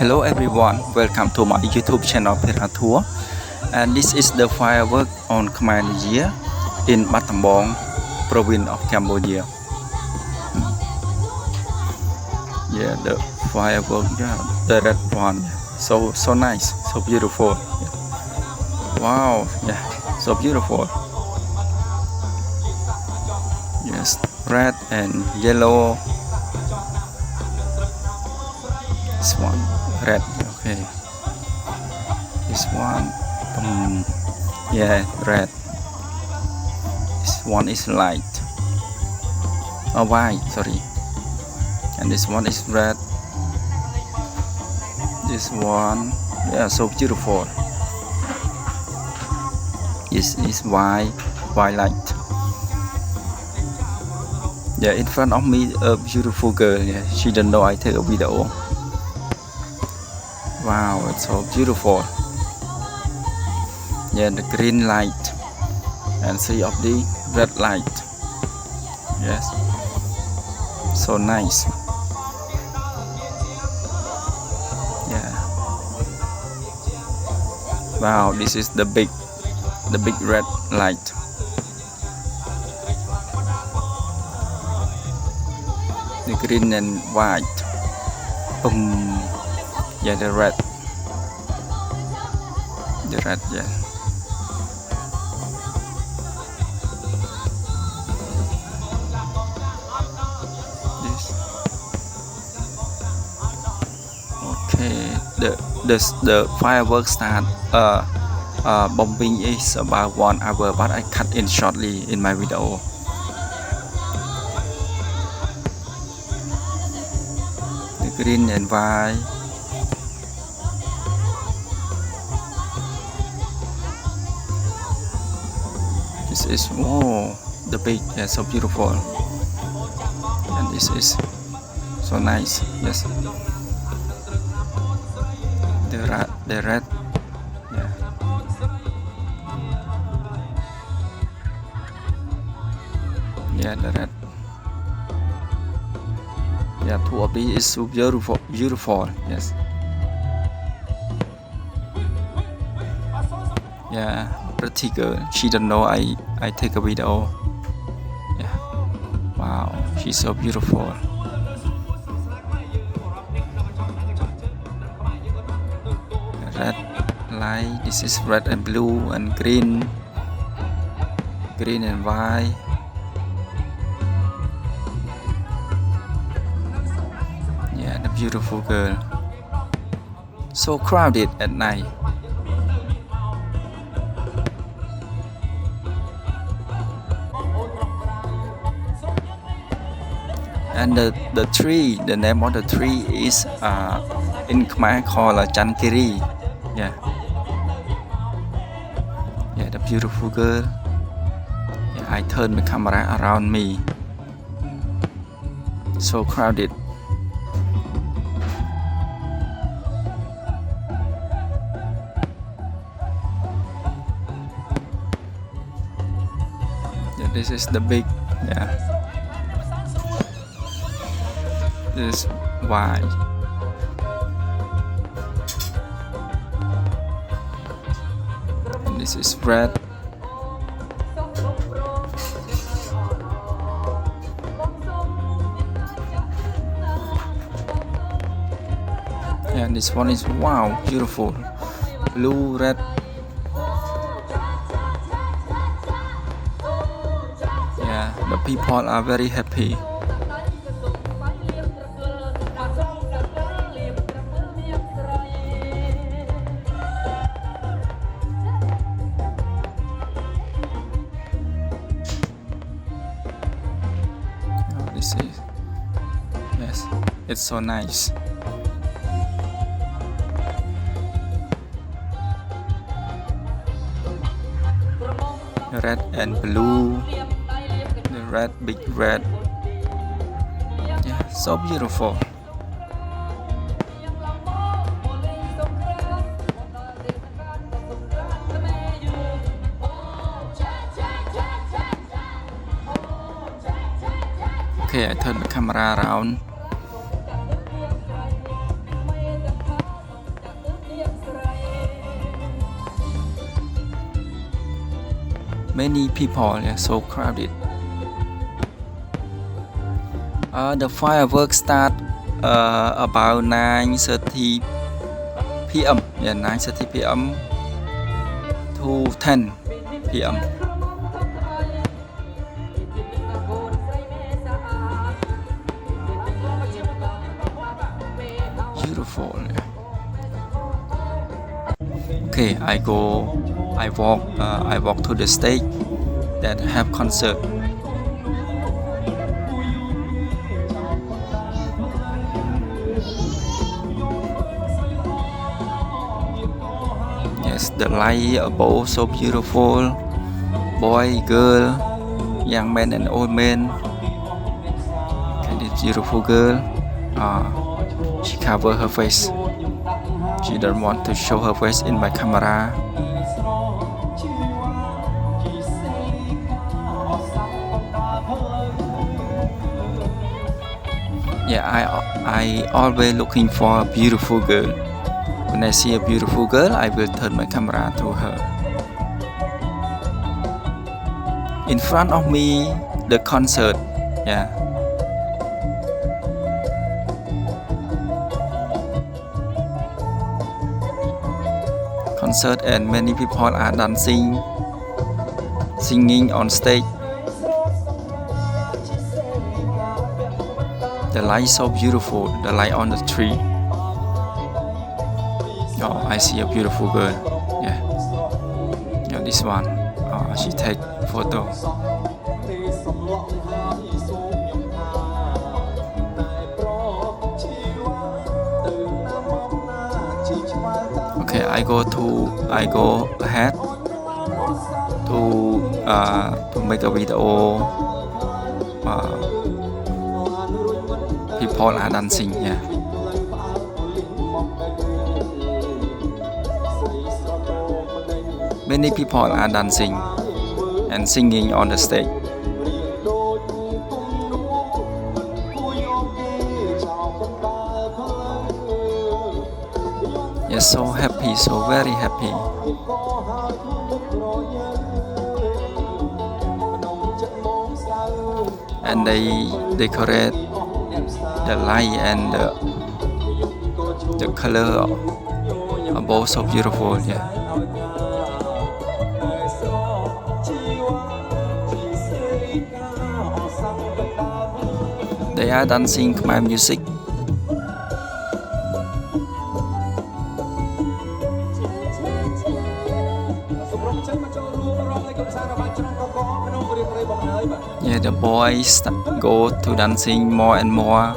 Hello everyone, welcome to my YouTube channel Tour, and this is the firework on Khmer New Year in Battambang, province of Cambodia. Yeah, the firework, yeah, the red one, so nice, so beautiful. Wow, yeah, so beautiful. Yes, red and yellow. This one red, okay. This one, yeah, red. This one is light, white, sorry. And this one is red. This one, yeah, so beautiful. This is white light. Yeah, in front of me a beautiful girl. Yeah, she don't know I take a video. Wow, it's so beautiful. Yeah, the green light and three of the red light. Yes, so nice. Yeah. Wow, this is the big red light. The green and white. Yeah, the red, yeah. This. Okay, the fireworks start. Bombing is about 1 hour, but I cut in shortly in my video. The green and white. This is, oh, the big, yeah, so beautiful. And this is so nice. Yes, the red, yeah. Yeah, the red. Yeah, two of these is so beautiful. Yes. Yeah, pretty girl. She don't know I take a video. Yeah. Wow, she's so beautiful. Red light. This is red and blue and green. Green and white. Yeah, the beautiful girl. So crowded at night. And the tree, the name of the tree is in Khmer called Chankiri. Yeah. Yeah, the beautiful girl. Yeah, I turn the camera around me. So crowded. Yeah, this is the big. Yeah. This is wide. And this is red. And this one is wow, beautiful. Blue, red. Yeah, the people are very happy. Oh, this is, yes, it's so nice. Red and blue, the red, big red. Yeah, so beautiful. Okay, I turn the camera around. Many people, yeah, so crowded. The fireworks start about 9:30 p.m. Yeah, 9:30 p.m. to 10 p.m. Beautiful. Yeah. Okay, I walk to the stage that have concert. Yes, the light above so beautiful. Boy, girl, young men and old men. Okay, this beautiful girl. She covered her face. She don't want to show her face in my camera. Yeah, I always looking for a beautiful girl. When I see a beautiful girl, I will turn my camera to her. In front of me, the concert. Yeah. Concert and many people are dancing, singing on stage. The light so beautiful, the light on the tree. Oh, I see a beautiful girl. Yeah. Yeah, this one. Oh, she take photo. Okay, I go ahead to make a video. People are dancing. Yeah. Many people are dancing and singing on the stage. Yes, so happy, so very happy. And they decorate the light and the color are both so beautiful. Yeah. They are dancing Khmer music. Yeah, the boys go to dancing more and more.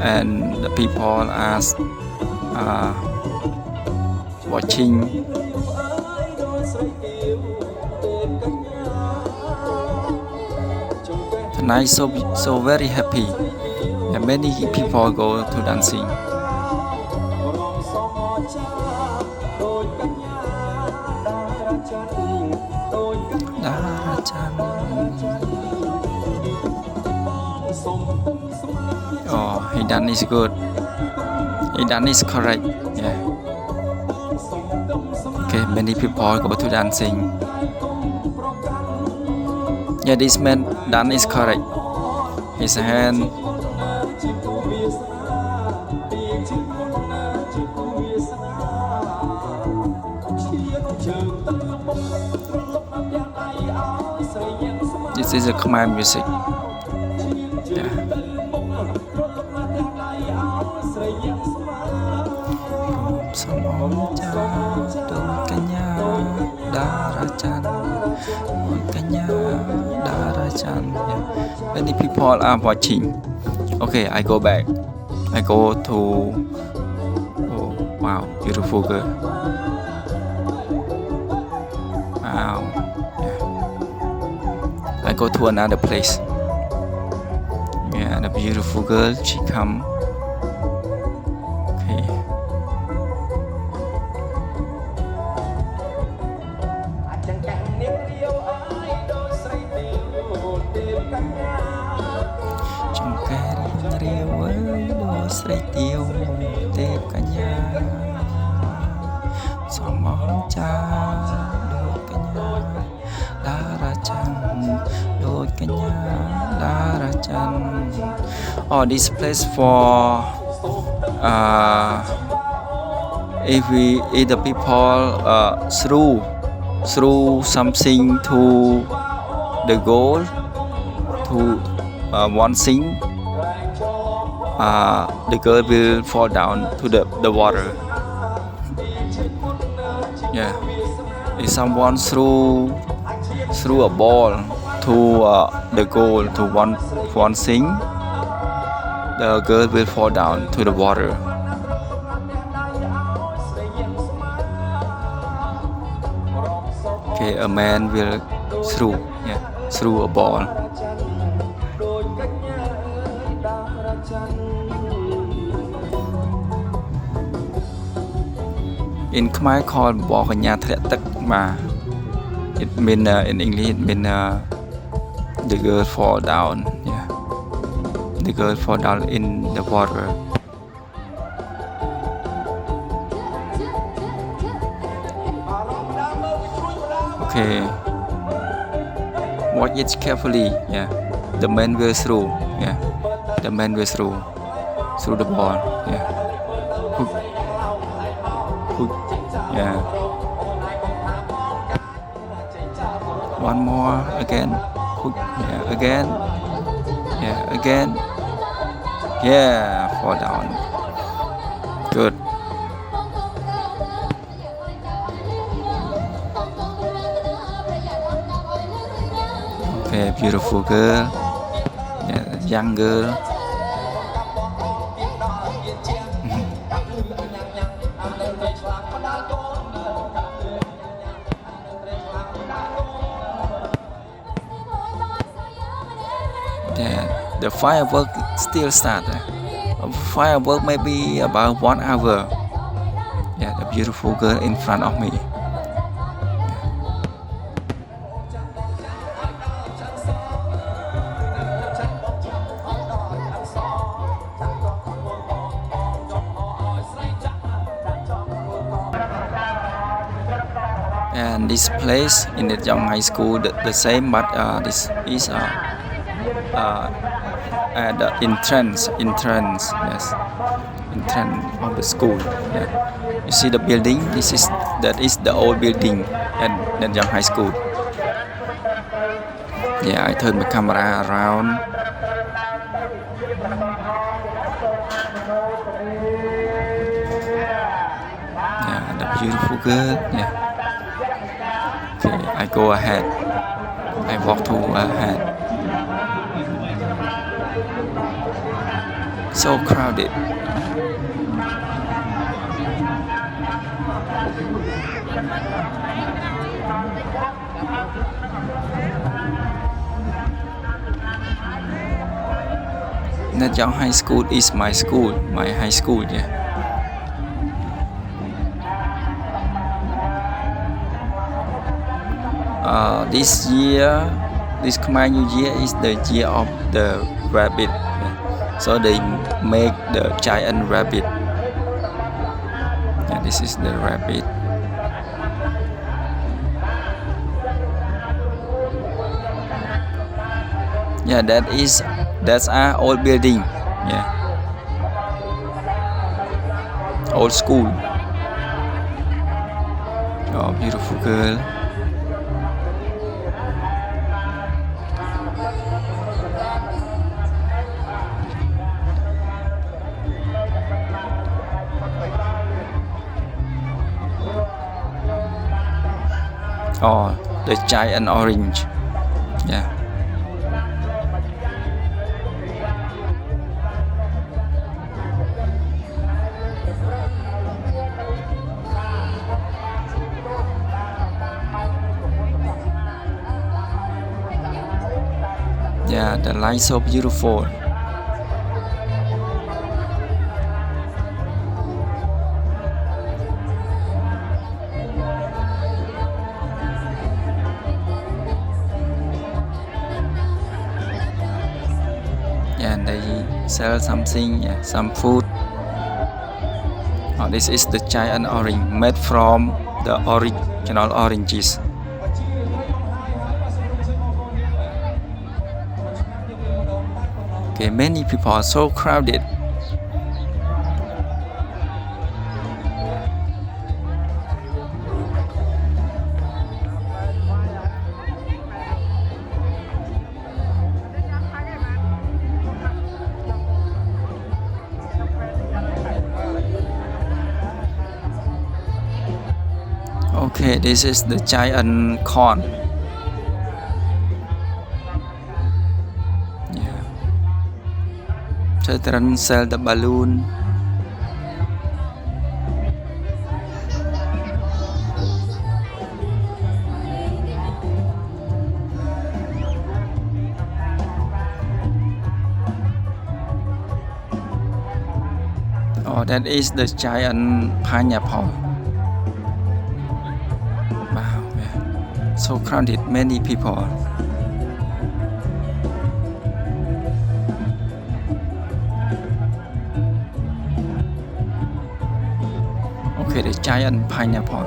and the people are watching. Tonight so very happy, and many people go to dancing. Oh, he done is good. He done is correct. Yeah. Okay, many people go to dancing. Yeah, this man done is correct. His hand. This is a Khmer music. Yeah. Many people are watching. Okay, I go back. I go to. Oh, wow, beautiful girl. Wow. Yeah. I go to another place. Yeah, the beautiful girl, she come. Okay. Oh, this place for if the people through something to the goal to one thing, the girl will fall down to the water. Yeah, if someone threw a ball to the goal to one thing, the girl will fall down to the water. Okay, a man will throw a ball. In Khmer called ball kanya threat ma. It mean in English it mean the girl fall down. Yeah, the girl fall down in the water. Okay, watch it carefully. Yeah, the man will throw. Yeah, the man will throw the ball. Yeah, hook. Yeah. One more again. Hook. Yeah, again. Yeah, again. Yeah, fall down. Good. Okay, beautiful girl. Yeah, young girl. Yeah, the firework still start. Firework maybe about 1 hour. Yeah, the beautiful girl in front of me. And this place in the young high school the same, but this is at the entrance, yes, entrance of the school. Yeah, you see the building. That is the old building at the young high school. Yeah, I turn my camera around. Yeah, the beautiful girl. Yeah. Okay, I go ahead. I walk to ahead. So crowded. Net Young High School is my school, my high school, yeah. This year, this Khmer New Year is the year of the rabbit, yeah. So they make the giant rabbit. Yeah, this is the rabbit. Yeah, that's our old building. Yeah, old school. Oh, beautiful girl. Oh, the giant orange. Yeah. Yeah, the lights so beautiful. Yeah, and they sell something, yeah, some food. Oh, this is the giant orange made from the original oranges. Okay, many people are so crowded. Okay, this is the giant corn. Yeah. Children sell the balloon. Oh, that is the giant pineapple. Wow, yeah. So crowded, many people. Okay, the giant pineapple.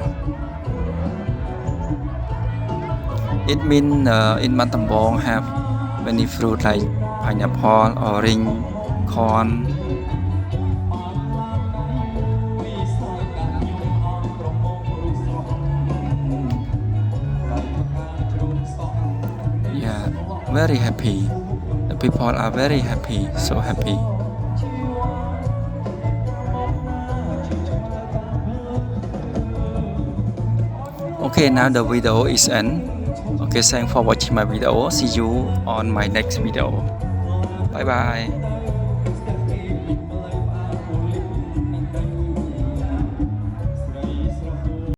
It means in Battambang have many fruit like pineapple, orange, corn. Yeah, very happy. The people are very happy, so happy. Okay, now the video is end. Okay, thanks for watching my video. See you on my next video. Bye bye.